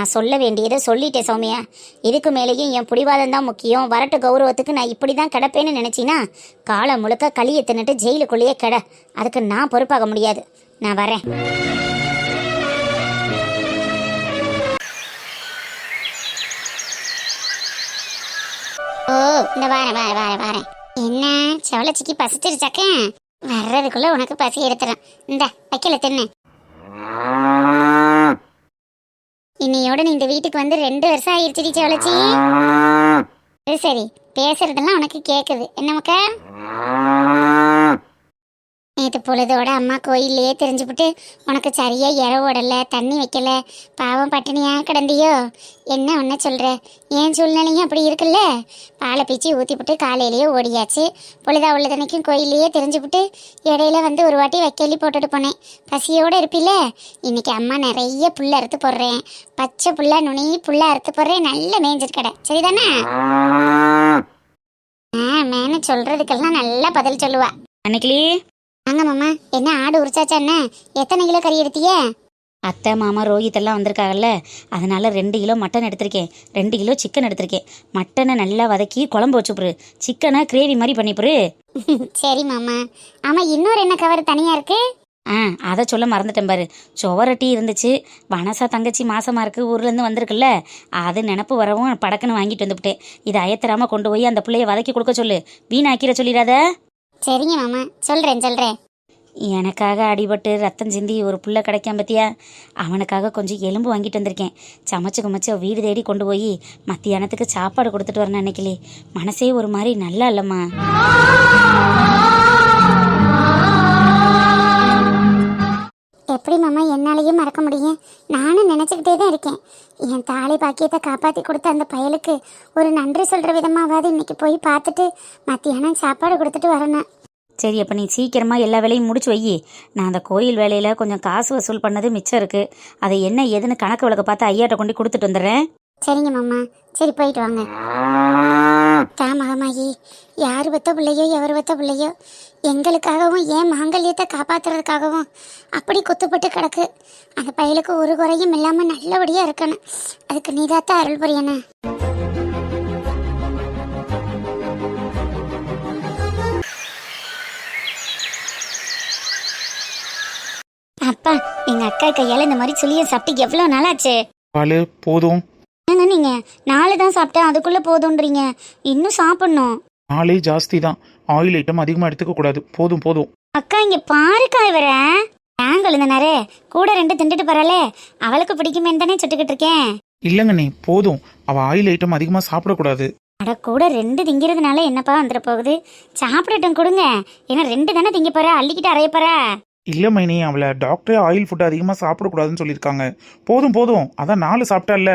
நான் சொல்ல வேண்டியதை சொல்லிட்டேன் சௌமியா. இதுக்கு மேலேயும் என் பிடிவாதம் தான் முக்கியம், வரட்டு கௌரவத்துக்கு நான் இப்படி தான் கிடப்பேன்னு நினச்சின்னா காலம் முழுக்க களியை தின்னுட்டு ஜெயிலுக்குள்ளேயே கிட. அதுக்கு நான் பொறுப்பாக முடியாது. நான் வரேன். ஓ, இந்த வாரேன். என்ன செவலச்சிக்கு பசிச்சிருச்சாக்க? வர்றதுக்குள்ள உனக்கு பசி எடுத்துறேன். இந்த வைக்கல தின்னு. இன்னையோட நீ இந்த வீட்டுக்கு வந்து 2 வருஷம் ஆயிடுச்சுடி செவலச்சி. சரி, பேசுறதெல்லாம் உனக்கு கேக்குது என்ன மக்கா? நேற்று பொழுதோட அம்மா கோயிலே தெரிஞ்சுவிட்டு உனக்கு சரியா இற ஓடலை, தண்ணி வைக்கல, பாவம் பட்டினியா கிடந்தியோ? என்ன ஒன்று சொல்கிற? ஏன் சூழ்நிலையும் அப்படி இருக்குல்ல. பாலை பீச்சி ஊற்றிவிட்டு காலையிலேயே ஓடியாச்சு. பொழுதா உள்ளதனைக்கும் கோயிலையே தெரிஞ்சுவிட்டு இடையில வந்து ஒரு வாட்டி வைக்கலி போட்டுட்டு போனேன். பசியோடு இருப்பில்ல. இன்னைக்கு அம்மா நிறைய புல்ல அறுத்து போடுறேன். பச்சை புல்லா நுனி புல்லா அறுத்து போடுறேன். நல்ல மேய்ஞ்சிருக்கடை சரிதானே? மேனு சொல்றதுக்கெல்லாம் நல்லா பதில் சொல்லுவா. அன்னைக்கு வாங்க மாமா. என்ன ஆடு உரிச்சாச்சா? என்ன எத்தனை கிலோ கறி எடுத்தீங்க? அத்தை மாமா ரோஹித் எல்லாம் வந்திருக்காங்கல்ல, அதனால 2 கிலோ மட்டன் எடுத்திருக்கேன், 2 கிலோ சிக்கன் எடுத்திருக்கேன். மட்டனை நல்லா வதக்கி குழம்பு வச்சுப்புரு, சிக்கனை கிரேவி மாதிரி பண்ணிப்புரு. சரி மாமா. ஆமா, இன்னொரு என்ன கவர் தனியா இருக்கு? அதை சொல்ல மறந்துட்டேன் பாரு. சுவரட்டி இருந்துச்சு. வனசா தங்கச்சி மாசமா இருக்கு, ஊர்லேருந்து வந்திருக்குல்ல, அது நினப்பு வரவும் படக்குன்னு வாங்கிட்டு வந்துவிட்டேன். இதை அயத்தராம கொண்டு போய் அந்த பிள்ளைய வதக்கி கொடுக்க சொல்லு, வீணாக்கிற சொல்லிடாத. சரிங்க மாமா, சொல்றேன். எனக்காக அடிபட்டு ரத்தம் சிந்தி ஒரு புள்ள கிடைக்காம பத்தியா, அவனுக்காக கொஞ்சம் எலும்பு வாங்கிட்டு வந்திருக்கேன். சமைச்சு குமைச்சு வீடு தேடி கொண்டு போய் மத்தியானத்துக்கு சாப்பாடு கொடுத்துட்டு வரேன். அன்னைக்கிலே மனசே ஒரு மாதிரி நல்லா இல்லம்மா. எப்படி மாமா என்னாலேயே மறக்க முடியும்? நானும் நினச்சிக்கிட்டே தான் இருக்கேன். என் தாலி பாக்கியத்தை காப்பாற்றி கொடுத்த அந்த பயலுக்கு ஒரு நன்றி சொல்கிற விதமாவது இன்னைக்கு போய் பார்த்துட்டு மத்தியானம் சாப்பாடு கொடுத்துட்டு வரணும். சரி, அப்போ நீ சீக்கிரமாக எல்லா வேலையும் முடிச்சு வை. நான் அந்த கோயில் வேலையில் கொஞ்சம் காசு வசூல் பண்ணது மிச்சம் இருக்குது. அதை என்ன ஏதுன்னு கணக்கு விளக்க பார்த்து ஐயாட்ட கொண்டு கொடுத்துட்டு வந்துடுறேன். சரிங்க மாமா. சரி, போயிட்டு வாங்க. தாமகமாயி யார் பெத்த பிள்ளையோ எவர் பெத்த பிள்ளையோ எங்களுக்காகவும் ஏன் மாங்கல்யத்தை காப்பாற்றுறதுக்காகவும் அப்படி குத்துப்பட்டு கிடக்கு. அந்த பையலுக்கு ஒரு குறையும் இல்லாமல் நல்லபடியாக இருக்கணும். அதுக்கு நீதாத்த அருள் புரியணும். அப்பா, எங்க அக்கா கையால இந்த மாதிரி சொல்லிய சாப்பிட்டு எவ்வளவு நாளாச்சு? போதும். நீங்க 4 தான் சாப்பிட்டேன், அதுக்குள்ள போதும்ன்றீங்க. இன்னும் சாப்பிடணும். 4 ஜாஸ்தி தான். ஆயில் ஐட்டம் அதிகமா எடுத்துக்க கூடாது. போதும். அக்கா இங்க பாருக்கா, இவர நாங்கள் இந்த நேரே கூட 2 திண்டுட்டு போறாளே, அவளுக்கு பிடிக்குமே தானே சுட்டுக்கிட்டு இருக்கேன். இல்லங்க நீ போதும். அவ ஆயில் ஐட்டம் அதிகமா சாப்பிடக்கூடாது. அட, கூட 2 திங்கிறதுனால என்னப்பா வந்துட போகுது? சாப்பிடட்டும் கொடுங்க. ஏன்னா 2 தானே திங்க போற, அள்ளிக்கிட்டு அறைய போற. இல்ல மைனி, அவளை டாக்டரே ஆயில் ஃபுட் அதிகமா சாப்பிடக்கூடாதுன்னு சொல்லியிருக்காங்க. போதும். அதான் 4 சாப்பிட்டால.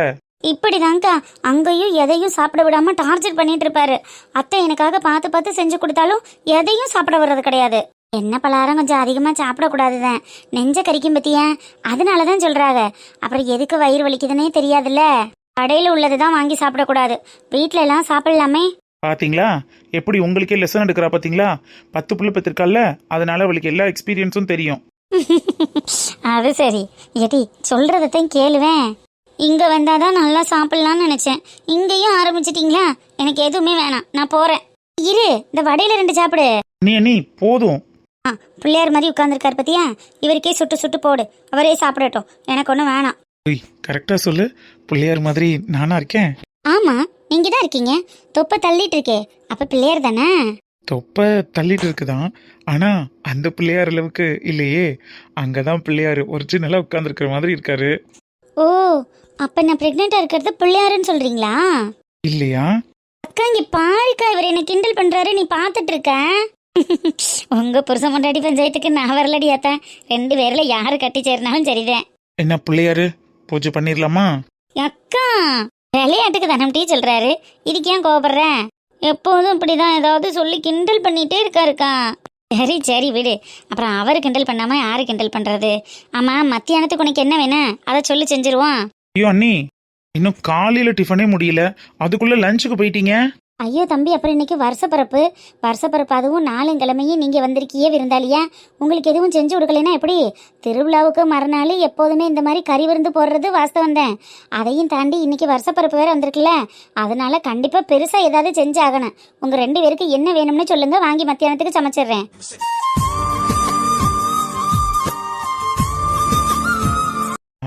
இப்படிதான்க்கா அங்கேயும் எதையும் சாப்பிட விடாம டார்ச்சர் பண்ணிட்டு இருப்பாரு. அத்தை எனக்காக பார்த்து செஞ்சு கொடுத்தாலும் எதையும் சாப்பிட வர்றது கிடையாது. என்ன பலகாரம் கொஞ்சம் அதிகமா சாப்பிடக்கூடாதுதான், நெஞ்ச கறிக்கும் பத்தியா, அதனாலதான் சொல்றாங்க. அப்புறம் எதுக்கு வயிறு வலிக்குதுன்னே தெரியாதுல்ல. கடையில உள்ளதுதான் வாங்கி சாப்பிடக்கூடாது, வீட்டுல எல்லாம் சாப்பிடலாமே. பாத்தீங்களா எப்படி உங்களுக்கே லெசன் எடுக்கிறா? பாத்தீங்களா, 10 புள்ள பெற்றிருக்கால, அதனால அவளுக்கு எல்லா எக்ஸ்பீரியன்ஸும் தெரியும். அது சரி ஏடி, சொல்றதையும் கேளுவேன். இங்க வந்தாதான் நல்லா சாப்பிடலாம்னு நினைச்சேன், இங்கேயும் ஆரம்பிச்சிட்டீங்களா? எனக்கு எதுவுமே வேணாம், நான் போறேன். இரு, இந்த வடையில 2 சாப்பிடு. நீ போதும். பிள்ளையார் மாதிரி உட்கார்ந்துருக்காரு பத்தியா, இவருக்கே சுட்டு போடு, அவரே சாப்பிடட்டும், எனக்கு ஒன்றும் வேணாம். கரெக்டா சொல்லு, பிள்ளையார் மாதிரி நானா இருக்கேன்? ஆமா, நீங்க தான் இருக்கீங்க. தொப்பை தள்ளிட்டு இருக்கே, அப்ப பிள்ளையார் தானே? தொப்பை தள்ளிட்டு இருக்குதான், ஆனா அந்த பிள்ளையார் அளவுக்கு இல்லையே. அங்கதான் பிள்ளையார் ஒரிஜினலா உட்கார்ந்துருக்கிற மாதிரி இருக்காரு. ஓ, அப்ப நான் பிரெக்னெண்டா இருக்கிறது பிள்ளையாருன்னு சொல்றீங்களா? இல்லையா? அக்கா இங்க பாருக்கா, இவர் என்ன கிண்டல் பண்றாரு, நீ பாத்துட்டு இருக்க. உங்க புருஷன் முன்னாடி பஞ்சாயத்துக்கு நான் வரலடி அத்தா. 2 பேர்ல யாரு கட்டி சேர்னாலும் சரிதான். என்ன பிள்ளையாரு பூஜை பண்ணிடலாமா? அக்கா விளையாட்டுக்கு தானே சொல்றாரு, இதுக்கு ஏன் கோபப்படுற? எப்போதும் இப்படிதான் ஏதாவது சொல்லி கிண்டல் பண்ணிட்டே இருக்காருக்கா. சரி விடு. அப்புறம் அவரு கிண்டல் பண்ணாம யாரு கிண்டல் பண்றது? ஆமா, மத்தியானத்துக்கு உனக்கு என்ன வேணும் அதை சொல்லி செஞ்சிருவான். ஐயோ அண்ணி, இன்னும் காலையில டிஃபனே முடியல, அதுக்குள்ள லஞ்சுக்கு போயிட்டீங்க. ஐயோ தம்பி, அப்புறம் இன்னைக்கு வருஷப்பிறப்பு அதுவும் 4 கிழமையும் நீங்கள் வந்திருக்கியே விருந்தாளியா. உங்களுக்கு எதுவும் செஞ்சு கொடுக்கலைன்னா எப்படி? திருவிழாவுக்கு மறுநாள் எப்போதுமே இந்த மாதிரி கறி விருந்து போடுறது வாஸ்தவம் தான். அதையும் தாண்டி இன்னைக்கு வருஷப்பிறப்பு வேறு வந்திருக்குல்ல, அதனால கண்டிப்பாக பெருசாக ஏதாவது செஞ்சு ஆகணும். உங்கள் 2 பேருக்கு என்ன வேணும்னு சொல்லுங்க, வாங்கி மத்தியானத்துக்கு சமைச்சிடுறேன்.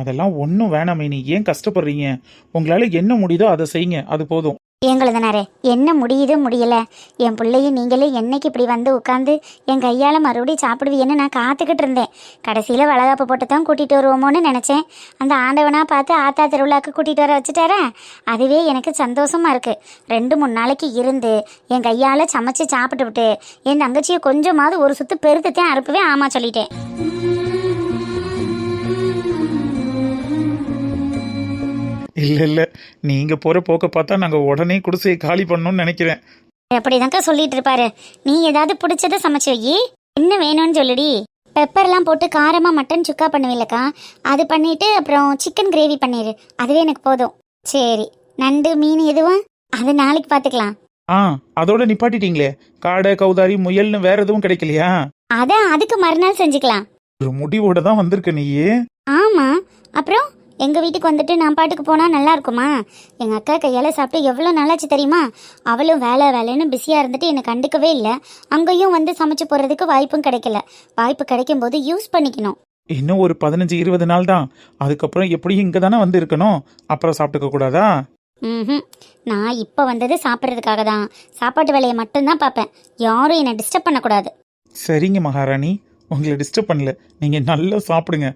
அதெல்லாம் ஒன்றும் வேணாம் மைனி, ஏன் கஷ்டப்படுறீங்க? உங்களால என்ன முடியுதோ அதை செய்யுங்க, அது போதும். எங்களுதுனாரே என்ன முடியுது முடியல, என் பிள்ளையும் நீங்களே என்னைக்கு இப்படி வந்து உட்காந்து என் கையால் மறுபடியும் சாப்பிடுவீன்னு நான் காத்துக்கிட்டு இருந்தேன். கடைசியில் வளகாப்பு போட்டு தான் கூட்டிகிட்டு வருவோமோன்னு நினச்சேன். அந்த ஆண்டவனாக பார்த்து ஆத்தா திருவிழாக்கு கூட்டிகிட்டு வர வச்சுட்டாரா, அதுவே எனக்கு சந்தோஷமாக இருக்குது. 2-3 நாளைக்கு இருந்து என் கையால் சமைச்சு சாப்பிட்டுவிட்டு என் தங்கச்சியை கொஞ்சமாவது ஒரு சுற்று பெருத்துத்தான் அறுப்புவே ஆமா சொல்லிட்டேன். இல்லை நீங்க போற போக்க பார்த்தா நாங்க உடனே குடிசையை காலி பண்ணணும்னு நினைக்கிறேன். அப்படிதாக்கா சொல்லிட்டு இருப்பாரு. நீ ஏதாவது பிடிச்சதை சமைச்சு வை, என்ன வேணும்னு சொல்லுடி. பெப்பர்லாம் போட்டு காரமாக மட்டன் சுக்கா பண்ணுவீல்லக்கா, அது பண்ணிட்டு அப்புறம் சிக்கன் கிரேவி பண்ணிடு, அதுவே எனக்கு போதும். சரி, நண்டு மீன் எதுவும் அது நாளைக்கு பார்த்துக்கலாம். அதோட நிப்பாட்டிட்டீங்களே, காடை கௌதாரி முயல்னு வேற எதுவும் கிடைக்கலையா? அதான் அதுக்கு மறுநாள் செஞ்சுக்கலாம். ஒரு முடிவோட தான் வந்திருக்க நீயே. ஆமா, அப்புறம் எங்கள் வீட்டுக்கு வந்துட்டு நான் பாட்டுக்கு போனால் நல்லா இருக்குமா? எங்கள் அக்கா கையால் சாப்பிட்டு எவ்வளோ நல்லாச்சு தெரியுமா? அவளும் வேலைன்னு பிஸியாக இருந்துட்டு என்னை கண்டுக்கவே இல்லை. அங்கேயும் வந்து சமைச்சு போடுறதுக்கு வாய்ப்பும் கிடைக்கல. வாய்ப்பு கிடைக்கும் போது யூஸ் பண்ணிக்கணும். இன்னும் ஒரு 15-20 நாள் தான், அதுக்கப்புறம் எப்படியும் இங்கே தானே வந்து இருக்கணும், அப்புறம் சாப்பிட்டுக்க கூடாதா? நான் இப்போ வந்தது சாப்பிட்றதுக்காக தான். சாப்பாட்டு வேலையை மட்டும்தான் பார்ப்பேன், யாரும் என்னை டிஸ்டர்ப் பண்ணக்கூடாது. சரிங்க மகாராணி, உங்களை டிஸ்டர்ப் பண்ணல, நீங்கள் நல்லா சாப்பிடுங்க.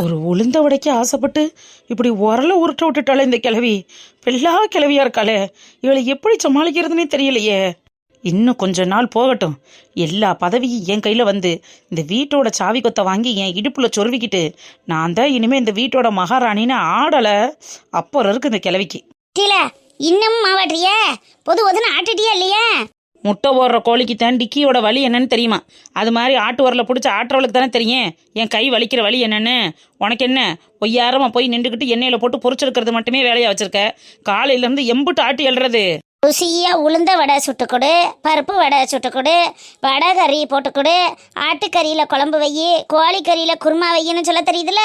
ஒரு உளுந்த உடைக்க ஆசைப்பட்டு இப்படி உரல உருட்ட விட்டுட்டாலே இந்த கிழவி. பெல்லா கிழவியா இருக்காளே, இவளை எப்படி சமாளிக்கிறதுனே தெரியலையே. இன்னும் கொஞ்ச நாள் போகட்டும், எல்லா பதவியும் என் கையில் வந்து இந்த வீட்டோட சாவி கொத்தை வாங்கி என் இடுப்புல சொருவிக்கிட்டு நான் தான் இனிமே இந்த வீட்டோட மகாராணின்னு ஆடலை. அப்புறம் இருக்கு இந்த கிழவிக்கு. கீழே இன்னும் மாவாட்டிய பொது ஒதுன்னு ஆட்டிட்டியா இல்லையா? முட்டை போடுற கோழிக்கு தான் டிக்கியோட வலி என்னன்னு தெரியுமா? அது மாதிரி ஆட்டு உரலை பிடிச்சி ஆட்டுறவளுக்கு தானே தெரியும் என் கை வலிக்கிற வலி என்னன்னு. உனக்கு என்ன, ஒய்யாரமாக போய் நின்றுக்கிட்டு எண்ணெயில் போட்டு பொரிச்செடுக்கிறது மட்டுமே வேலையாக வச்சிருக்க? காலையிலேருந்து எம்புட்டு ஆட்டி எழுறது. ருசியா உளுந்த வடை சுட்டுக்கொடு, பருப்பு வடை சுட்டுக்கொடு, வடை கறி போட்டுக்கொடு, ஆட்டுக்கறியில் குழம்பு வை, கோழிக்கறியில் குருமா வையின்னு சொல்ல தெரியுதுல்ல.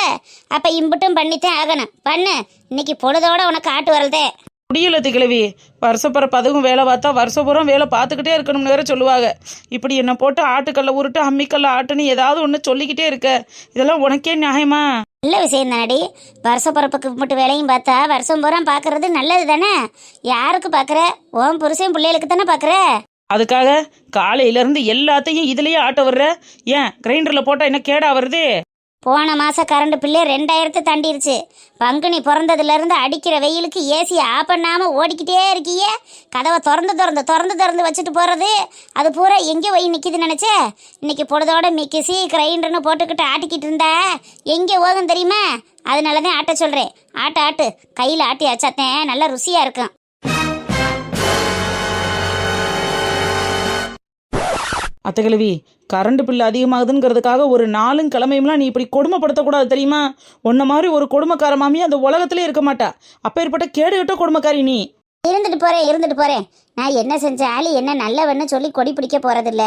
அப்போ இம்புட்டும் பண்ணித்தான் ஆகணும். பண்ணு, இன்னைக்கு பொழுதோட உனக்கு ஆட்டு வரதே முடியல கிழவி. வருஷப்பறப்பு அதுவும் வேலை பார்த்தா வருஷப்புறம் வேலை பார்த்துக்கிட்டே இருக்கணும்னு வேற சொல்லுவாங்க. இப்படி என்ன போட்டு ஆட்டுக்கல்ல உருட்டு அம்மிக்கல்ல ஆட்டுன்னு ஏதாவது ஒன்று சொல்லிக்கிட்டே இருக்க, இதெல்லாம் உனக்கே நியாயமா? நல்ல விஷயம் தானடி. வருஷப்பறப்புக்கு மட்டும் வேலையும் பார்த்தா வருஷம் பூரா பார்க்கறது நல்லது தானே. யாருக்கு பார்க்குற? உன் புருஷன் பிள்ளைகளுக்கு தானே பார்க்குற. அதுக்காக காலையிலேருந்து எல்லாத்தையும் இதுலேயே ஆட்ட வர்ற? ஏன் கிரைண்டரில் போட்டால் என்ன கேடா வருது? போன மாதம் கரண்ட் பில்லு 2000 தாண்டிருச்சு. பங்குனி பிறந்ததுலேருந்து அடிக்கிற வெயிலுக்கு ஏசி ஆஃப் பண்ணாமல் ஓடிக்கிட்டே இருக்கியே. கதவை திறந்து வச்சுட்டு போகிறது, அது பூரா எங்கே போய் நிற்கிது நினச்சே. இன்னைக்கு பொழுதோட மிக்சி கிரைண்டர்னு போட்டுக்கிட்டு ஆட்டிக்கிட்டு இருந்தா எங்கே ஓகும் தெரியுமா? அதனால தான் ஆட்ட சொல்கிறேன். ஆட்டு கையில் ஆட்டி வச்சாத்தேன் நல்லா ருசியாக இருக்கும். அத்தை கிழவி, கரண்ட் பில்லு அதிகமாகுதுங்கிறதுக்காக ஒரு 4 கிழமையும்லாம் நீ இப்படி கொடுமைப்படுத்தக்கூடாது தெரியுமா? உன்ன மாதிரி ஒரு கொடுமைக்கார மாமி அந்த உலகத்திலே இருக்க மாட்டா. அப்பேற்பட்ட கேடுகட்ட கொடுமைக்காரி நீ. இருந்துட்டு போறேன். நான் என்ன செஞ்சாலும் என்ன நல்லவன்னு சொல்லி கொடி பிடிக்க போறதில்ல.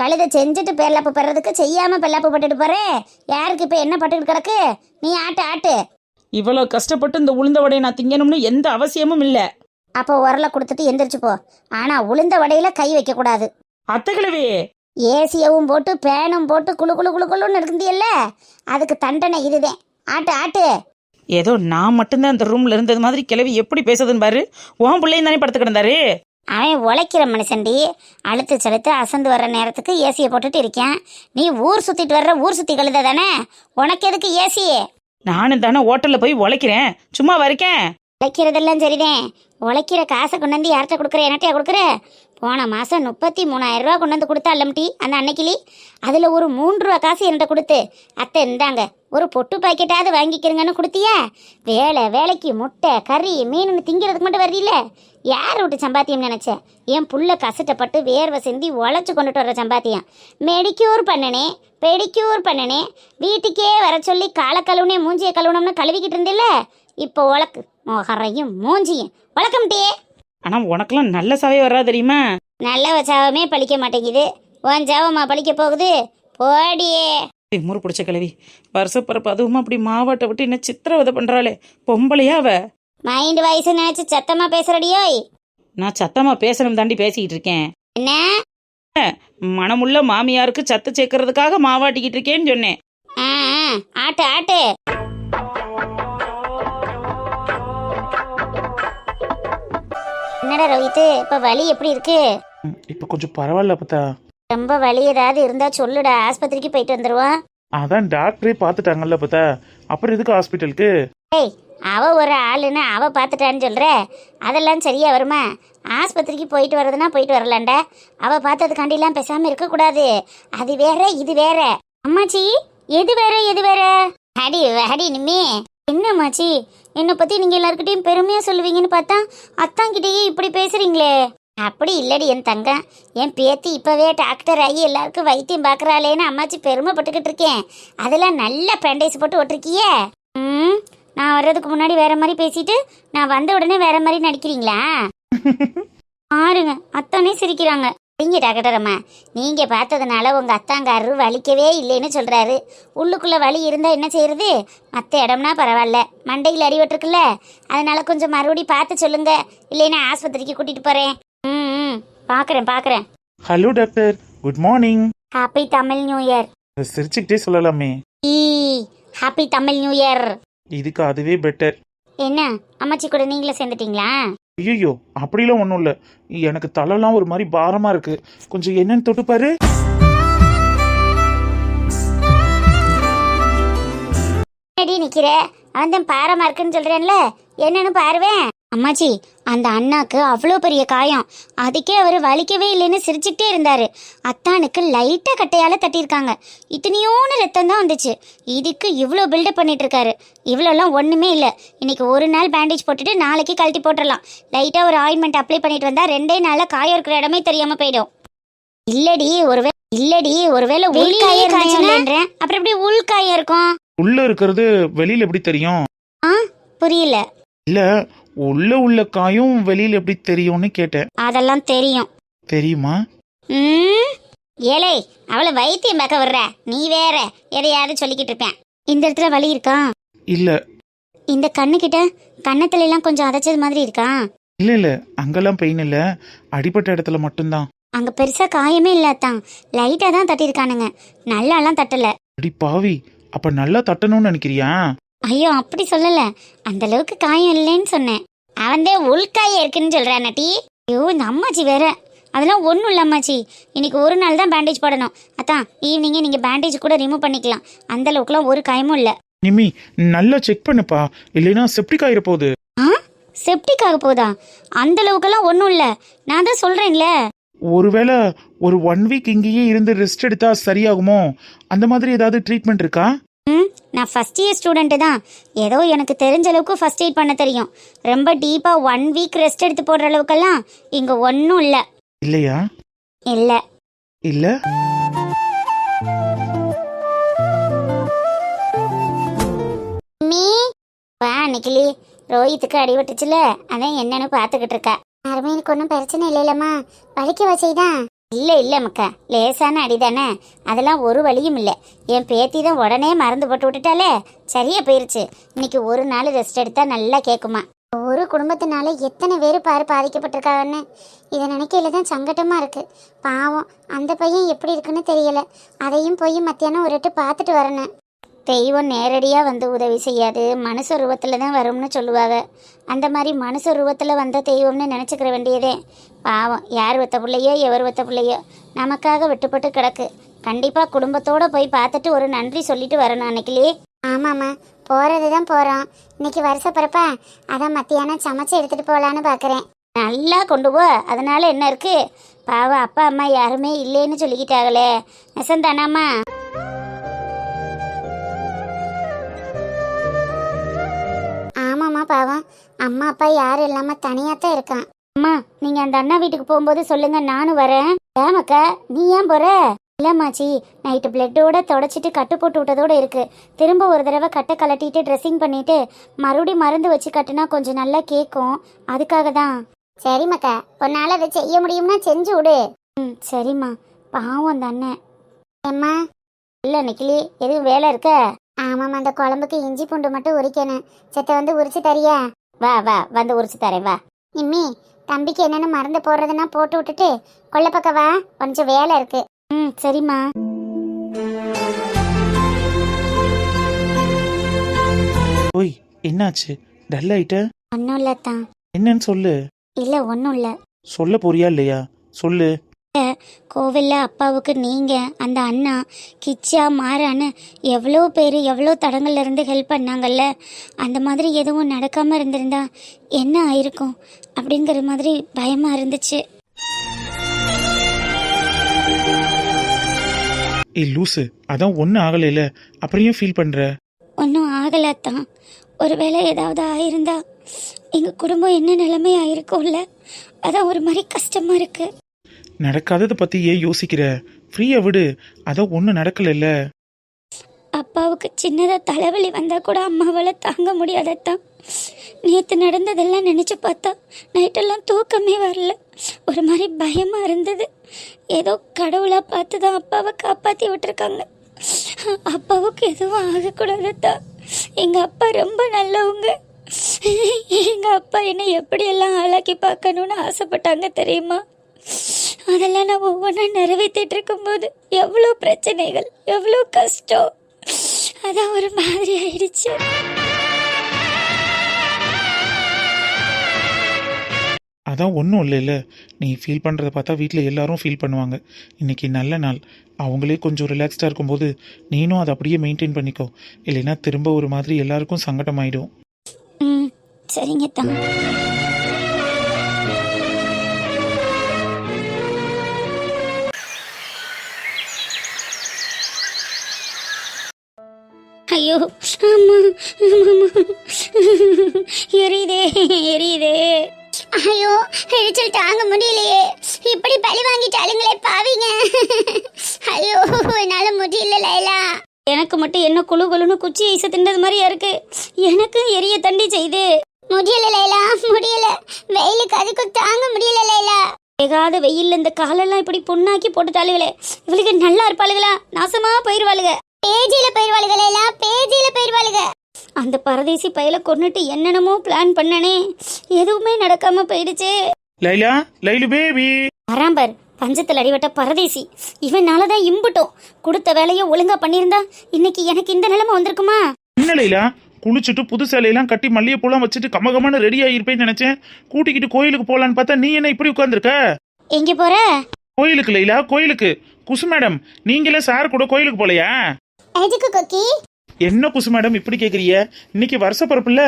கழுதை செஞ்சுட்டு பெல்லாப்பு பெறதுக்கு செய்யாம பெல்லாப்பு பட்டுட்டு போறேன். யாருக்கு இப்ப என்ன பட்டுட்டு கிடக்கு? நீ ஆட்டு. இவ்வளோ கஷ்டப்பட்டு இந்த உளுந்த வடையை நான் திங்கணும்னு எந்த அவசியமும் இல்லை. அப்போ உரலை கொடுத்துட்டு எந்திரிச்சு போ. ஆனா உளுந்த வடையில கை வைக்க கூடாது. அத்தை கிழவி, ஏசியவும் போட்டு பேனும் போட்டு குளுன்னு இருந்தியல்ல, அதுக்கு தண்டனை இதுதான். ஆட்டு. ஏதோ நான் மட்டும்தான் அந்த ரூம்ல இருந்தது மாதிரி கிழவி எப்படி பேசுதுன்னு பாரு. உன் பிள்ளையும் தானே படுத்து கிடந்தாரு. அவன் உழைக்கிற மனுஷன்டி, அழுத்து செலுத்து அசந்து வர்ற நேரத்துக்கு ஏசியை போட்டுட்டு இருக்கேன். நீ ஊர் சுத்திட்டு வர்ற ஊர் சுத்தி கழுத தானே, உனக்கு எதுக்கு ஏசி? நானும் தானே ஹோட்டல்ல போய் உழைக்கிறேன், சும்மா வரைக்கேன். உழைக்கிறதெல்லாம் சரிதான். உழைக்கிற காசை கொண்டாந்து யார்கிட்ட கொடுக்குற? என்னட்டையா கொடுக்குற? போன மாதம் 33,000 ரூபா கொண்டு வந்து கொடுத்தாலும் டீ அந்த அன்னைக்கிளி. அதில் ஒரு 3 ரூபா காசு என்கிட்ட கொடுத்து, அத்தை இந்தாங்க ஒரு பொட்டு பாக்கெட்டாவது வாங்கிக்கிறங்கன்னு கொடுத்தியா? வேலைக்கு முட்டை கறி மீன் திங்கிறதுக்கு மட்டும் வர்றீல. யார் விட்டு சம்பாத்தியம் நினச்சேன்? என் புள்ள கஷ்டப்பட்டு வேர்வை சிந்தி உழைச்சி கொண்டுட்டு வர்ற சம்பாத்தியம். மெடிக்யூர் பண்ணனே பெடிக்யூர் பண்ணனே, வீட்டுக்கே வர சொல்லி காலை கழுவுனே மூஞ்சியை கழுவுனோம்னு கழுவிக்கிட்டு இருந்தில்ல. இப்போ உழக்கு மொகரையும் மூஞ்சியும் வழக்கம் டீ. ஆனால் உனக்கெல்லாம் நல்ல சாவே வர்றா தெரியுமா? நல்ல சாவமே பழிக்க மாட்டேங்குது. உன் சாவமா பழிக்க போகுது? போடியே முறு பிடிச்ச கிழவி. வருஷப்பரப்பு அதுவும் அப்படி மாவாட்டை விட்டு என்ன சித்திரவதை பண்ணுறாளே. பொம்பளையா அவ? மைண்ட் வாய்ஸ் நினைச்சு சத்தமா பேசுறடியோய். நான் சத்தமாக பேசணும் தாண்டி பேசிக்கிட்டு இருக்கேன். என்ன மனமுள்ள மாமியாருக்கு சத்து சேர்க்கறதுக்காக மாவாட்டிக்கிட்டு இருக்கேன்னு சொன்னேன். ஆ, ஆட்டு ஆட்டு. என்னடா ரோஹித், இப்ப வலி எப்படி இருக்கு? இப்போ கொஞ்சம் பரவாயில்ல பார்த்தா. ரொம்ப வலி ஏதாவது இருந்தா சொல்லுடா, ஆஸ்பத்திரிக்கு போயிட்டு வந்துருவான். அதான் டாக்டரே பார்த்துட்டாங்கல்ல பார்த்தா, அப்புறம் எதுக்கு ஹாஸ்பிட்டலுக்கு? ஏய், அவ ஒரு ஆளுன்னு அவ பார்த்துட்டான்னு சொல்ற, அதெல்லாம் சரியா வருமா? ஆஸ்பத்திரிக்கு போயிட்டு வர்றதுன்னா போயிட்டு வரலாண்டா. அவ பார்த்ததுக்காண்டிலாம் பேசாம இருக்கக்கூடாது. அது வேற இது வேற. அம்மாச்சி, எது வேற? அடி நிம்மி. என்ன அம்மாச்சி, என்னை பத்தி நீங்க எல்லாருக்கிட்டையும் பெருமையா சொல்லுவீங்கன்னு பார்த்தா அத்தாங்கிட்டயே இப்படி பேசுறீங்களே. அப்படி இல்லடி என் தங்கம், என் பேத்தி இப்பவே டாக்டர் ஆகி எல்லாருக்கும் வைத்தியம் பார்க்கறாளேன்னு அம்மாச்சி பெருமைப்பட்டுக்கிட்டு இருக்கேன். அதெல்லாம் நல்ல பேண்டேஜ் போட்டு ஓட்டிருக்கியே. நான் வர்றதுக்கு முன்னாடி வேற மாதிரி பேசிட்டு நான் வந்த உடனே வேற மாதிரி நடிக்கிறீங்களா? பாருங்க, அத்தானே சிரிக்கிறாங்க. நீங்க டாக்டர் அம்மா, நீங்க பார்த்ததுனால உங்க அத்தாங்காரரு வலிக்கவே இல்லைன்னு சொல்றாரு. உள்ளுக்குள்ள வலி இருந்தா என்ன செய்யறது? மற்ற இடம்னா பரவாயில்ல, மண்டையில் அடிபட்டிருக்குல்ல, அதனால கொஞ்சம் மறுபடி பார்த்து சொல்லுங்க, இல்லைன்னா ஆஸ்பத்திரிக்கு கூட்டிட்டு போறேன். பாக்குறேன். Hello doctor, good morning. Happy Tamil new year. சிரிச்சுக்கிட்டே சொல்லலாமே. Happy Tamil new year. இதுக்கு அதுவே பெட்டர். என்ன அம்மாச்சி கூட நீங்களே சேர்ந்துட்டீங்களா? ஐயோ, அப்படிலாம் ஒன்றும் இல்லை. எனக்கு தலைலாம் ஒரு மாதிரி பாரமா இருக்கு. கொஞ்சம் என்னன்னு தொட்டு பாரு. நிக்கிற அவன் பாரமா இருக்குன்னு சொல்றேன்ல, என்னன்னு பாருவேன். அம்மாச்சி, அந்த அண்ணாக்கு அவ்வளோ பெரிய காயம், அதுக்கே அவர் வலிக்கவே இல்லைன்னு சிரிச்சுட்டே இருந்தாரு. அத்தானுக்கு லைட்டா கட்டையால தட்டியிருக்காங்க. இத்தனையோன்னு ரத்தம் தான் வந்துச்சு. இதுக்கு இவ்வளோ பில்டப் பண்ணிட்டு இருக்காரு. இவ்வளோலாம் ஒண்ணுமே இல்லை. இன்னைக்கு ஒரு நாள் பேண்டேஜ் போட்டுட்டு நாளைக்கு கழட்டி போட்டுடலாம். லைட்டா ஒரு ஆயின்மெண்ட் அப்ளை பண்ணிட்டு வந்தா 2 நாள்ல காயம் இருக்கிற இடமே தெரியாம போயிடும். இல்லடி ஒருவேளை உள்காயம் காயம்ன்றேன். அப்புறம் எப்படி உள்காயம் இருக்கும்? உள்ள இருக்கிறது வெளியில எப்படி தெரியும்? புரியல. இல்ல, உள்ள காயும் வெளியில எப்படி தெரியும்னு கேட்டேன். அதெல்லாம் தெரியும். தெரியுமா? ஏலே, அவளை வைத்தியம் பார்க்க வர்ற நீ வேற எதையாவது சொல்லிக்கிட்டு இருப்பேன். இந்த இடத்துல வலி இருக்கா? இல்ல. இந்த கண்ணுகிட்ட கண்ணத்துல எல்லாம் கொஞ்சம் அதைச்சது மாதிரி இருக்கா? இல்ல, அங்கெல்லாம் பெயின் இல்ல. அடிபட்ட இடத்துல மட்டும்தான். அங்க பெருசா காயமே இல்லாதான், லைட்டா தான் தட்டிருக்கானுங்க, நல்லாலாம் தட்டல. அடி பாவி, அப்ப நல்லா தட்டணும்னு நினைக்கிறியா? ஐயோ, அப்படி சொல்லல, அந்த அளவுக்கு காயம் இல்லைன்னு சொன்னேன். அவன்தே உள்காயம் இருக்குன்னு சொல்றான் நட்டி. ஐயோ, இந்த அம்மாச்சி வேற. அதெல்லாம் ஒன்றும் இல்லை அம்மாச்சி, இன்னைக்கு ஒரு நாள் தான் பேண்டேஜ் போடணும். அதான் ஈவினிங்கே நீங்கள் பேண்டேஜ் கூட ரிமூவ் பண்ணிக்கலாம். அந்த அளவுக்குலாம் ஒரு காயமும் இல்லை. நிமி, நல்லா செக் பண்ணுப்பா, இல்லைன்னா செப்டிக் ஆகிட போகுது. செப்டிக் ஆக போதா? அந்த அளவுக்குலாம் ஒன்றும் இல்லை, நான் தான் சொல்கிறேன்ல. ஒருவேளை ஒரு 1 வீக் இங்கேயே இருந்து ரெஸ்ட் எடுத்தா சரியாகுமோ? அந்த மாதிரி ஏதாவது ட்ரீட்மெண்ட் இருக்கா? நான் ஃபர்ஸ்ட் இயர் ஸ்டூடெண்ட்டு தான். ஏதோ எனக்கு தெரிஞ்ச அளவுக்கு ஃபர்ஸ்ட் எய்ட் பண்ண தெரியும். ரொம்ப டீப்பாக 1 வீக் ரெஸ்ட் எடுத்து போடுற அளவுக்கெல்லாம் இங்கே ஒன்றும் இல்லை. இல்லையா? இல்லை. நிக்கிலி, ரோஹித்துக்கு அடிபட்டுச்சுல, அதான் என்னன்னு பார்த்துக்கிட்டு இருக்கா. அருமைக்கு ஒன்றும் பிரச்சனை இல்லைல்லம்மா, வலிக்க வச்சைதான். இல்லை மக்கா, லேசான அடிதானே, அதெல்லாம் ஒரு வலியும் இல்லை. என் பேத்தி தான் உடனே மருந்து போட்டு விட்டுட்டாலே, சரியா போயிருச்சு. இன்னைக்கு ஒரு நாள் ரெஸ்ட் எடுத்தா நல்லா கேட்குமா. ஒரு குடும்பத்தினால எத்தனை பேர் பாதிக்கப்பட்டிருக்காங்கன்னு இதை நினைக்கையில தான் சங்கட்டமா இருக்கு. பாவம், அந்த பையன் எப்படி இருக்குன்னு தெரியல. அதையும் போய் மத்தியானம் ஒரு எட்டு பார்த்துட்டு வரணும். தெய்வம் நேரடியாக வந்து உதவி செய்யாது, மனுஷ ரூபத்தில் தான் வரும்னு சொல்லுவாங்க. அந்த மாதிரி மனுஷ ரூபத்தில் வந்த தெய்வம்னு நினச்சிக்கிற வேண்டியதே. பாவம், யார் வெத்த பிள்ளையோ எவர் வெத்த பிள்ளையோ நமக்காக விட்டுப்பட்டு கிடக்கு. கண்டிப்பாக குடும்பத்தோடு போய் பார்த்துட்டு ஒரு நன்றி சொல்லிட்டு வரணும் அன்னைக்கிலே. ஆமாம்மா, போகிறது தான் போகிறோம். இன்னைக்கு வருஷ பிறப்பா, அதான் மத்தியானம் சமைச்சு எடுத்துகிட்டு போகலான்னு பார்க்குறேன். நல்லா கொண்டு போ, அதனால என்ன இருக்கு? பாவம் அப்பா அம்மா யாருமே இல்லைன்னு சொல்லிக்கிட்டாங்களே, நெசந்தானாமா? ஆமாம்மா, பாவம் அம்மா அப்பா யாரும் இல்லாம தனியாக தான் இருக்கான். அம்மா, நீங்க அந்த அண்ணா வீட்டுக்கு போகும்போது சொல்லுங்க, நானும் வரேன். ஏமாக்கா, நீ ஏன் போற? இல்லம்மாச்சி, நைட்டு பிளட்டோட தொடச்சிட்டு கட்டு போட்டு விட்டதோட இருக்கு. திரும்ப ஒரு தடவை கட்டை கலட்டிட்டு ட்ரெஸ்ஸிங் பண்ணிட்டு மறுபடியும் மருந்து வச்சு கட்டுனா கொஞ்சம் நல்லா கேட்கும், அதுக்காக தான். சரிம்மாக்கா, உன்னால அதை செய்ய முடியும்னா செஞ்சு விடு. ம், சரிம்மா. பாவம் அந்த அண்ணன். அம்மா இல்லை நிக்கிலி, எதுவும் வேலை இருக்க? ஆமாம்மா, அந்த குழம்புக்கு இஞ்சி பூண்டு மட்டும் உரிக்கணும். செத்த வந்து உரிச்சு தரியா? வா வா, வந்து உரிச்சு தரேன் வா. நிம்மி, தம்பிக்கு என்னென்ன மருந்து போடுறதுன்னா போட்டு விட்டுட்டு கொல்லை பக்கம் வா, கொஞ்சம் வேலை இருக்கு. ம், சரிம்மா. ஓய், என்னாச்சு? டல் ஆயிட்ட? ஒன்றும் இல்லத்தான். என்னன்னு சொல்லு. இல்லை, ஒன்றும் இல்லை. சொல்ல போறியா இல்லையா? சொல்லு. கோவிலில் அப்பாவுக்கு நீங்கள் அந்த அண்ணா கிச்சா மாறான்னு எவ்வளோ பேர் எவ்வளோ தடங்கள்ல இருந்து ஹெல்ப் பண்ணாங்கல்ல, அந்த மாதிரி எதுவும் நடக்காமல் இருந்திருந்தா என்ன ஆயிருக்கும் அப்படிங்கிற மாதிரி பயமாக இருந்துச்சு. ஏய் லூசு, அதான் ஒன்றும் ஆகலைல, அப்புறம் ஏன் ஃபீல் பண்ணுற? ஒன்றும் ஆகலாத்தான். ஒருவேளை ஏதாவது ஆயிருந்தா எங்கள் குடும்பம் என்ன நிலைமை ஆயிருக்கும்ல, அதான் ஒரு மாதிரி கஷ்டமாக இருக்கு. நடக்காததை பற்றி ஏன் யோசிக்கிற? ஃப்ரீயாக விடு, அதான் ஒன்றும் நடக்கலைல்ல. அப்பாவுக்கு சின்னதாக தலைவலி வந்தால் கூட அம்மாவால் தாங்க முடியாதத்தான். நேற்று நடந்ததெல்லாம் நினச்சி பார்த்தா நைட்டெல்லாம் தூக்கமே வரல, ஒரு மாதிரி பயமாக இருந்தது. ஏதோ கடவுளாக பார்த்து தான் அப்பாவை காப்பாற்றி விட்டுருக்காங்க. அப்பாவுக்கு எதுவும் ஆகக்கூடாதத்தான். எங்கள் அப்பா ரொம்ப நல்லவங்க. எங்கள் அப்பா என்னை எப்படியெல்லாம் ஆளாக்கி பார்க்கணுன்னு ஆசைப்பட்டாங்க தெரியுமா? அதெல்லாம் நான் ஒவ்வொன்றா நிறைவேற்றிட்டு இருக்கும்போது எவ்வளோ பிரச்சனைகள், எவ்வளோ கஷ்டம், அதான் ஒரு மாதிரி ஆயிடுச்சு. அதான் ஒன்றும் இல்லைல்ல, நீ ஃபீல் பண்ணுறத பார்த்தா வீட்டில் எல்லாரும் ஃபீல் பண்ணுவாங்க. இன்னைக்கு நல்ல நாள், அவங்களே கொஞ்சம் ரிலாக்ஸ்டாக இருக்கும்போது நீனும் அதை அப்படியே மெயின்டைன் பண்ணிக்கோ. இல்லைன்னா திரும்ப ஒரு மாதிரி எல்லாருக்கும் சங்கடமாயிடும். ம், சரிங்க தான். ஐயோ, அம்மா, எரியுதே எரியுதே. ஐயோ, எரிச்சல் தாங்க முடியலையே. இப்படி பழி வாங்கிட்டாளுங்களே பாவிங்க. ஐயோ, என்னால முடியல லைலா. எனக்கு மட்டும் என்ன குழு குழுன்னு குச்சி ஐச திண்டது மாதிரியா இருக்கு. எனக்கு எரிய தண்டி செய்து முடியல லைலா, முடியல. வெயிலுக்கு அதுக்கும் தாங்க முடியல லைலா. வேகாத வெயில்ல இந்த காலெல்லாம் இப்படி பொண்ணாக்கி போட்டுட்டாளுகளே. இவளுக்கு நல்லா இருப்பாளுகளா? நாசமா போயிருவாளுக. பேஜில போயிருவாளுக லைலா, பேஜில போயிருவாளுக. அந்த பரதேசி பையல கொன்னுட்டு என்னென்னமோ பிளான் பண்ணனே, எதுவுமே நடக்காம போயிடுச்சு. லைலா, லைலு பேபி. அராம்பர், பஞ்சத்தில் அடிபட்ட பரதேசி. இவனாலதான் இம்புட்டோம். கொடுத்த வேலையை ஒழுங்கா பண்ணியிருந்தா இன்னைக்கு எனக்கு இந்த நிலைமை வந்திருக்குமா? என்ன லைலா, குளிச்சுட்டு புது சேலையெல்லாம் கட்டி மல்லிகைப்பூலாம் வச்சுட்டு கமகமான ரெடி ஆகிருப்பேன்னு நினைச்சேன். கூட்டிக்கிட்டு கோயிலுக்கு போலான்னு பார்த்தா நீ என்ன இப்படி உட்காந்துருக்க? எங்க போற? கோயிலுக்கு லைலா, கோயிலுக்கு. குசு மேடம், நீங்களே சார் கூட கோயிலுக்கு போலையா? எதுக்கு கொக்கி? என்ன குசு மேடம் இப்படி கேட்குறிய? இன்னைக்கு வருஷ பிறப்புல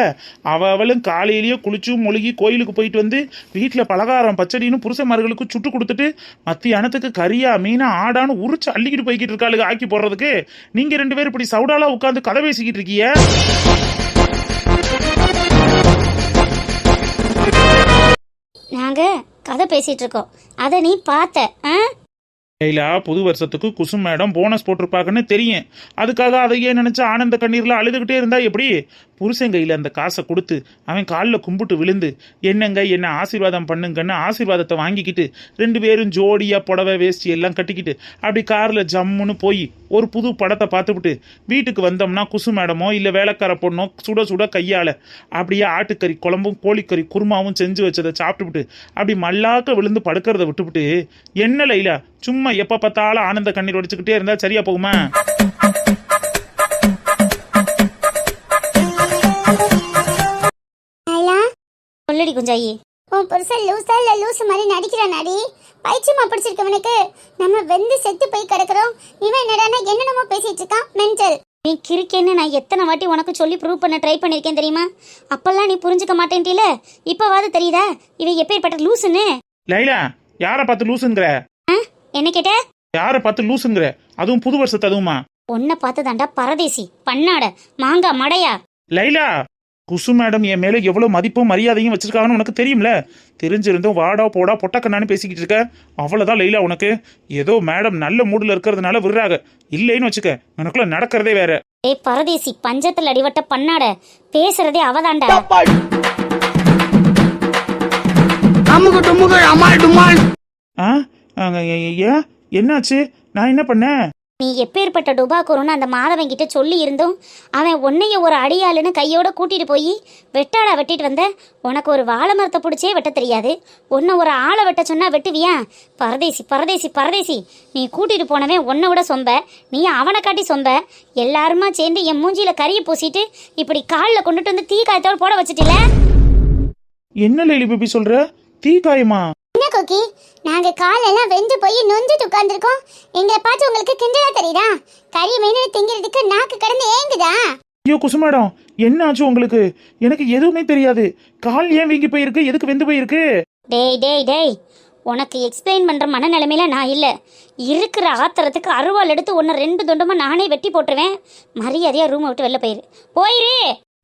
அவளும் காலையிலேயே குளிச்சு மொழிகி கோயிலுக்கு போயிட்டு வந்து வீட்டில் பலகாரம் பச்சடின்னு புருஷமார்களுக்கு சுட்டு கொடுத்துட்டு மத்தியானத்துக்கு கறியா மீனா ஆடான்னு உரிச்சு அள்ளிக்கிட்டு போய்கிட்டு இருக்காளுங்க ஆக்கி போடுறதுக்கு. நீங்க ரெண்டு பேரும் இப்படி சவுடாலா உட்காந்து கதை பேசிக்கிட்டு இருக்கீங்க. நாங்க கதை பேசிட்டு இருக்கோம், அதை நீ பார்த்த? லைலா, புது வருஷத்துக்கு குசு மேடம் போனஸ் போட்டிருப்பாங்கன்னு தெரியும். அதுக்காக அதையே நினைச்சு ஆனந்த கண்ணீர்ல அழுதுகிட்டே இருந்தா எப்படி? புருஷன் கையில அந்த காசை கொடுத்து அவன் காலில் கும்பிட்டு விழுந்து என்னங்க என்ன ஆசீர்வாதம் பண்ணுங்கன்னு ஆசீர்வாதத்தை வாங்கிக்கிட்டு ரெண்டு பேரும் ஜோடியா புடவை வேஷ்டி எல்லாம் கட்டிக்கிட்டு அப்படி கார்ல ஜம்முன்னு போய் ஒரு புது படத்தை பார்த்துவிட்டு வீட்டுக்கு வந்தோம்னா குசு மேடமோ இல்லை வேலைக்கார பொண்ணோ சுட சுட கையால அப்படியே ஆட்டுக்கறி குழம்பும் கோழிக்கறி குருமாவும் செஞ்சு வச்சதை சாப்பிட்டுவிட்டு அப்படி மல்லாக்க விழுந்து படுக்கிறத விட்டுவிட்டு என்ன லைலா சும்மா எப்ப பார்த்தாலும் ஆனந்த கண்ணீர் ஒடிச்சுக்கிட்டே இருந்தா சரியா போகுமா? சொல்லடி குஞ்சாயி, உன் புருஷன் லூசா இல்ல லூசு மாதிரி நடிக்கிறானாடி? பைத்தியமா பிடிச்சிருக்கவனுக்கு. நம்ம வெந்து செத்து போய் கிடக்குறோம், இவன் என்னடானா என்னென்னமோ பேசிட்டு இருக்கான் மென்டல். நீ கிறுக்கேன்னு நான் எத்தனை வாட்டி உனக்கு சொல்லி ப்ரூவ் பண்ண ட்ரை பண்ணியிருக்கேன் தெரியுமா? அப்பெல்லாம் நீ புரிஞ்சுக்க மாட்டேன்ட்டில, இப்போவாது தெரியுதா இவன் எப்பேற்பட்ட லூசுன்னு? லைலா, யாரை பார்த்து லூசுங்கிற? என்ன கேட்ட? யாரை பார்த்து லூசுங்கிற? அதுவும் புது வருஷத்து அதுவுமா? உன்னை பார்த்து தாண்டா பரதேசி, பண்ணாட, மாங்கா மடையா. லைலா, குசு மேடம் என் மேல எவ்வளவு மதிப்பும் மரியாதையும் வச்சிருக்காங்கன்னு உனக்கு தெரியும்ல. தெரிஞ்சிருந்தும் வாடா போடா பொட்டக்கண்ணான்னு பேசிக்கிட்டு இருக்க. அவ்வளவுதான் லைலா உனக்கு. ஏதோ மேடம் நல்ல மூடுல இருக்கிறதுனால விடுறாங்க, இல்லைன்னு வச்சுக்க எனக்குள்ள நடக்கிறதே வேற. ஏய் பரதேசி, பஞ்சத்தில் அடிவட்ட பண்ணாட, பேசுறதே அவதாண்டா. ஆ, ஏன் என்னாச்சு? நான் என்ன பண்ணேன்? நீ எப்பேற்பட்ட டுபாக்குறோன்னு அந்த மாதவன் சொல்லி இருந்தும் அவன் உன்னைய ஒரு அடியாளுன்னு கையோட கூட்டிட்டு போய் வெட்டாடா வெட்டிட்டு வந்த. உனக்கு ஒரு வாழை மரத்தை பிடிச்சே வெட்ட தெரியாது, உன்னை ஒரு ஆளை வெட்ட சொன்னா வெட்டுவியா? பரதேசி பரதேசி பரதேசி, நீ கூட்டிட்டு போனவன் உன்னை விட சொம்ப, நீ அவனை காட்டி சொம்ப. எல்லாருமா சேர்ந்து என் மூஞ்சியில கறியை பூசிட்டு இப்படி காலில் கொண்டுட்டு வந்து தீ காயத்தோடு போட வச்சுட்டில. என்ன லைலி பேபி சொல்ற? தீ காயமா? என்ன கோக்கி, நாங்க காலெல்லாம் வெந்து போய் நொஞ்சிட்டு உட்கார்ந்துருக்கோம். எங்களை பார்த்து உங்களுக்கு கிண்டலா தெரியுதா? கறி வேணும்னு திங்கிறதுக்கு நாக்கு கடந்து ஏங்குதா? ஐயோ குசு மேடம், என்ன ஆச்சு உங்களுக்கு? எனக்கு எதுவுமே தெரியாது. கால் ஏன் வீங்கி போயிருக்கு? எதுக்கு வெந்து போயிருக்கு? டேய் டேய் டேய், உனக்கு எக்ஸ்பிளைன் பண்ற மனநிலைமையில நான் இல்லை. இருக்கிற ஆத்திரத்துக்கு அருவாள் எடுத்து ஒன்று 2 துண்டமா நானே வெட்டி போட்டுருவேன். மரியாதையா ரூமை விட்டு வெளில போயிரு.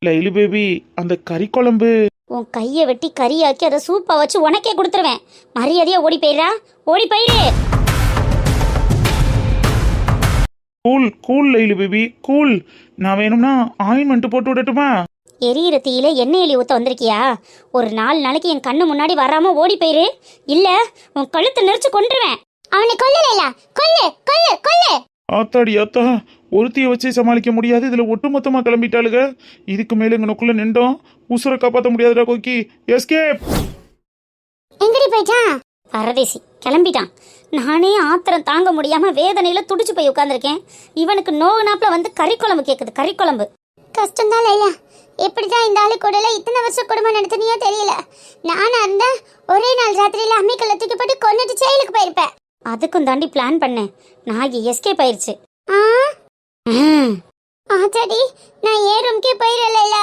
லைலி பேபி, அந்த கறி குழம்பு உன் கையை வெட்டி கறியாக்கி அதை சூப்பா வச்சு உனக்கே கொடுத்துருவேன். மரியாதையா ஓடி போயிரா, ஓடி போயிரு. கூல் கூல் லைலி பேபி கூல். நான் வேணும்னா ஆயின்மெண்ட் போட்டு விடட்டுமா? எரியிற தீயில எண்ணெய் எலி ஊத்த வந்திருக்கியா? ஒரு 4 நாளைக்கு என் கண்ணு முன்னாடி வராம ஓடி போயிரு, இல்ல உன் கழுத்தை நெரிச்சு கொன்றுவேன். அவனை கொல்லலைல, கொல்லு கொல்லு கொல்லு. ஆத்தாடி ஆத்தா, ஒருத்திய வச்சே சமாளிக்க முடியாது, இதுல ஒட்டுமொத்தமா கிளம்பிட்டாளுக. இதுக்கு மேல எங்கனுக்குள்ள நின்றோம் உசுரை காப்பாற்ற முடியாதுடா கோக்கி. எஸ்கேப். எங்கடி போயிட்டான்? பரதேசி கிளம்பிட்டான். நானே ஆத்திரம் தாங்க முடியாம வேதனையில துடிச்சு போய் உட்காந்துருக்கேன். இவனுக்கு நோவு நாப்புல வந்து கறி குழம்பு கேக்குது, கறி குழம்பு. கஷ்டம்தான் லைலா, எப்படிதான் இந்த ஆளு கூடல இத்தனை வருஷம் குடும்பம் நடத்தினியோ தெரியல. நானா இருந்தா ஒரே நாள் ராத்திரியில அம்மிக்கல்ல தூக்கி போட்டு கொன்னுட்டு ஜெயிலுக்கு போயிருப்பேன். அதுக்கும் தாண்டி பிளான் பண்ணேன், நாகி எஸ்கேப் ஆயிருச்சு. ஆத்தாடி, நான் ஏன் ரூம்க்கே போயிடல.